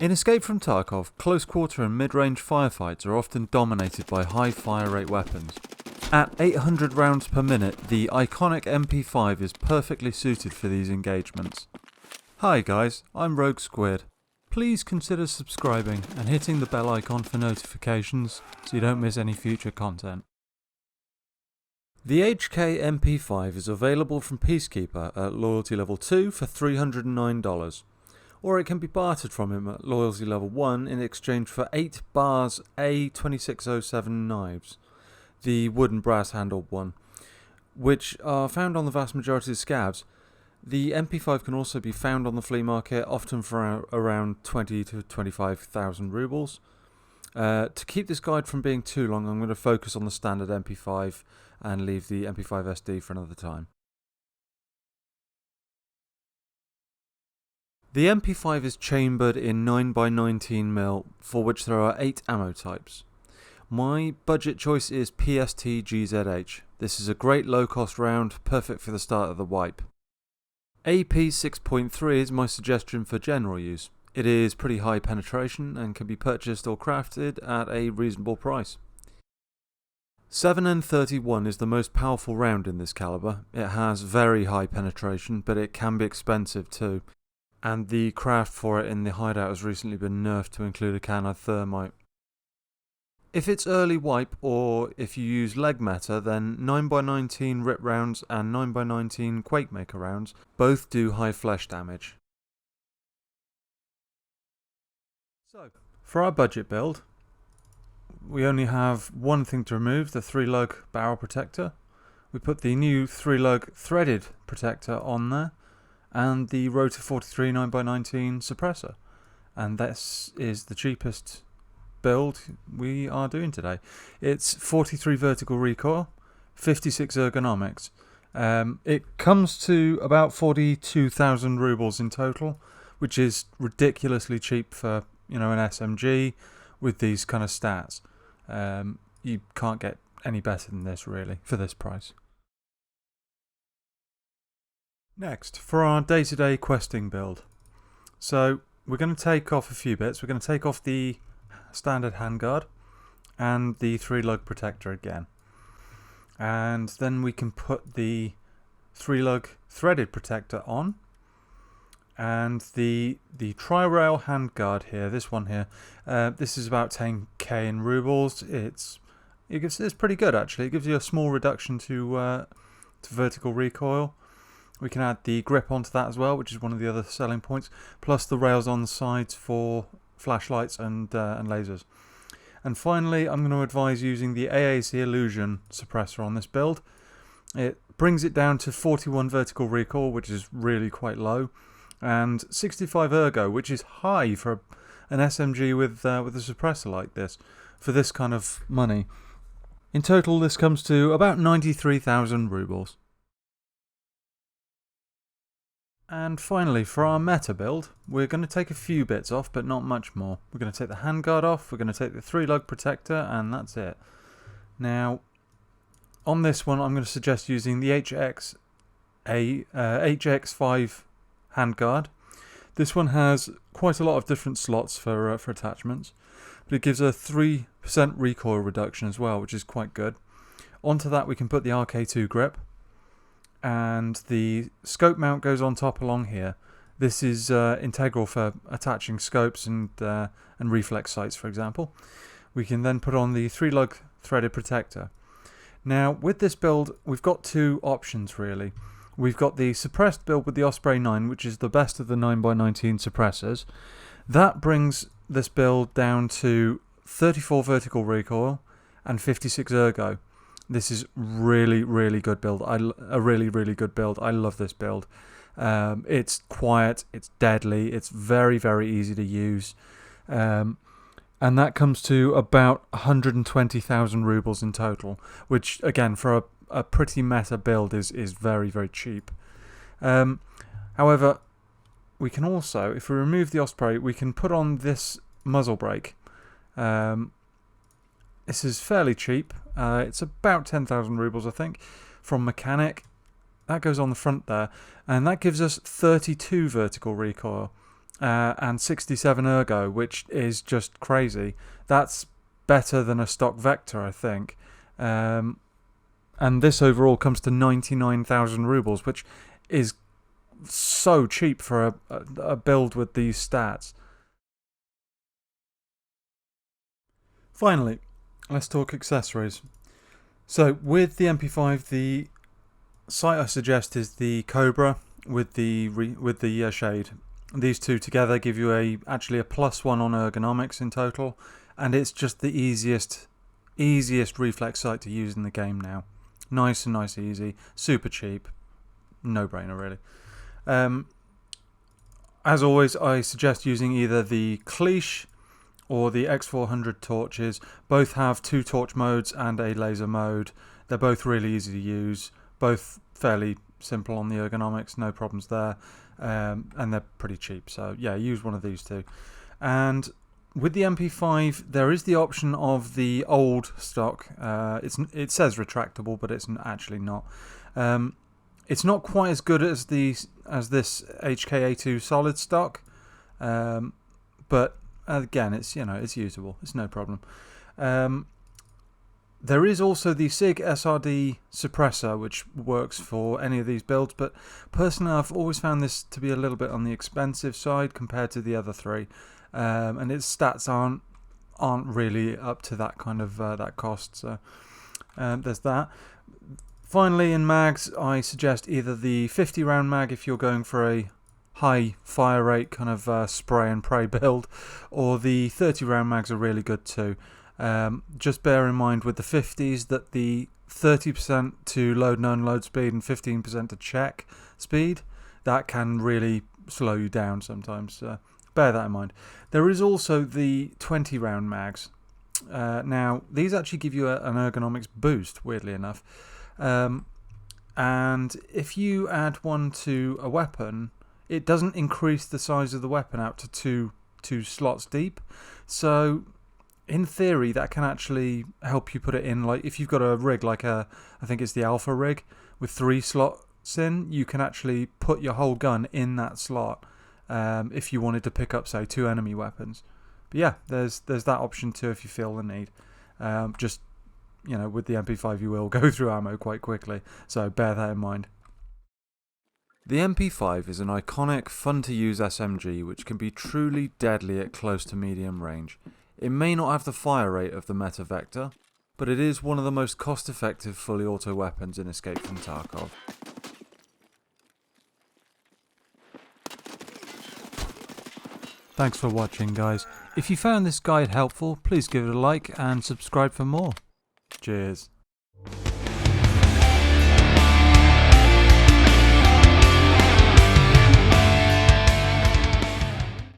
In Escape from Tarkov, close quarter and mid-range firefights are often dominated by high fire rate weapons. At 800 rounds per minute, the iconic MP5 is perfectly suited for these engagements. Hi guys, I'm Rogue Squid. Please consider subscribing and hitting the bell icon for notifications so you don't miss any future content. The HK MP5 is available from Peacekeeper at Loyalty Level 2 for $309. Or it can be bartered from him at Loyalty Level 1 in exchange for 8 bars A2607 knives, the wooden brass handled one, which are found on the vast majority of scabs. The MP5 can also be found on the flea market, often for around 20 to 25,000 rubles. To keep this guide from being too long, I'm going to focus on the standard MP5 and leave the MP5 SD for another time. The MP5 is chambered in 9x19mm, for which there are 8 ammo types. My budget choice is PST-GZH. This is a great low-cost round, perfect for the start of the wipe. AP 6.3 is my suggestion for general use. It is pretty high penetration and can be purchased or crafted at a reasonable price. 7N31 is the most powerful round in this caliber. It has very high penetration, but it can be expensive too. And the craft for it in the hideout has recently been nerfed to include a can of thermite. If it's early wipe or if you use leg meta, then 9x19 rip rounds and 9x19 Quakemaker rounds both do high flesh damage. So, for our budget build, we only have one thing to remove, the 3-lug barrel protector. We put the new 3-lug threaded protector on there, and the Rotor 43 9x19 suppressor. And this is the cheapest build we are doing today. It's 43 vertical recoil, 56 ergonomics. It comes to about 42,000 rubles in total, which is ridiculously cheap for an SMG with these kind of stats. You can't get any better than this really for this price. Next, for our day-to-day questing build. So, we're going to take off a few bits. We're going to take off the standard handguard and the 3-lug protector again. And then we can put the 3-lug threaded protector on. And the tri-rail handguard here, this one here, this is about 10k in rubles. It's pretty good actually. It gives you a small reduction to vertical recoil. We can add the grip onto that as well, which is one of the other selling points, plus the rails on the sides for flashlights and lasers. And finally, I'm going to advise using the AAC Illusion suppressor on this build. It brings it down to 41 vertical recoil, which is really quite low, and 65 ergo, which is high for an SMG with a suppressor like this, for this kind of money. In total, this comes to about 93,000 rubles. And finally, for our meta build, we're going to take a few bits off, but not much more. We're going to take the handguard off, we're going to take the 3-lug protector, and that's it. Now, on this one, I'm going to suggest using the HX5 handguard. This one has quite a lot of different slots for attachments, but it gives a 3% recoil reduction as well, which is quite good. Onto that, we can put the RK2 grip. And the scope mount goes on top along here. This is integral for attaching scopes and reflex sights, for example. We can then put on the 3-lug threaded protector. Now, with this build, we've got two options really. We've got the suppressed build with the Osprey 9, which is the best of the 9x19 suppressors. That brings this build down to 34 vertical recoil and 56 ergo. This is really, really good build. A really, really good build. I love this build. It's quiet, it's deadly, it's very, very easy to use. And that comes to about 120,000 rubles in total, which, again, for a pretty meta build is very, very cheap. However, we can also, if we remove the Osprey, we can put on this muzzle brake. This is fairly cheap. It's about 10,000 rubles, I think, from Mechanic. That goes on the front there, and that gives us 32 vertical recoil. and 67 ergo, which is just crazy. That's better than a stock Vector, I think. And this overall comes to 99,000 rubles, which is so cheap for a build with these stats. Finally, let's talk accessories. So with the MP5, the sight I suggest is the Cobra with the shade. These two together give you actually a +1 on ergonomics in total, and it's just the easiest reflex sight to use in the game now. Nice and easy, super cheap, no brainer really. As always, I suggest using either the Cliche or the X400 torches. Both have 2 torch modes and a laser mode. They're both really easy to use, both fairly simple on the ergonomics, no problems there, and they're pretty cheap. So yeah, use one of these two. And with the MP5, there is the option of the old stock. It says retractable, but it's actually not. It's not quite as good as this HKA2 solid stock, but again, it's usable. It's no problem. There is also the SIG SRD suppressor, which works for any of these builds, but personally I've always found this to be a little bit on the expensive side compared to the other three, and its stats aren't really up to that kind of that cost. So there's that. Finally, in mags, I suggest either the 50 round mag if you're going for a high fire rate kind of spray and pray build, or the 30 round mags are really good too. Just bear in mind with the 50s that the 30% to load and unload speed and 15% to check speed, that can really slow you down sometimes. Bear that in mind. There is also the 20 round mags. Now, these actually give you an ergonomics boost, weirdly enough. And if you add one to a weapon, it doesn't increase the size of the weapon out to two slots deep. So in theory, that can actually help you put it in, like if you've got a rig like I think it's the Alpha rig with 3 slots in, you can actually put your whole gun in that slot if you wanted to pick up, say, 2 enemy weapons. But yeah, there's that option too if you feel the need. Just, with the MP5 you will go through ammo quite quickly, so bear that in mind. The MP5 is an iconic, fun-to-use SMG which can be truly deadly at close to medium range. It may not have the fire rate of the Meta Vector, but it is one of the most cost-effective fully auto weapons in Escape from Tarkov. Thanks for watching, guys. If you found this guide helpful, please give it a like and subscribe for more. Cheers.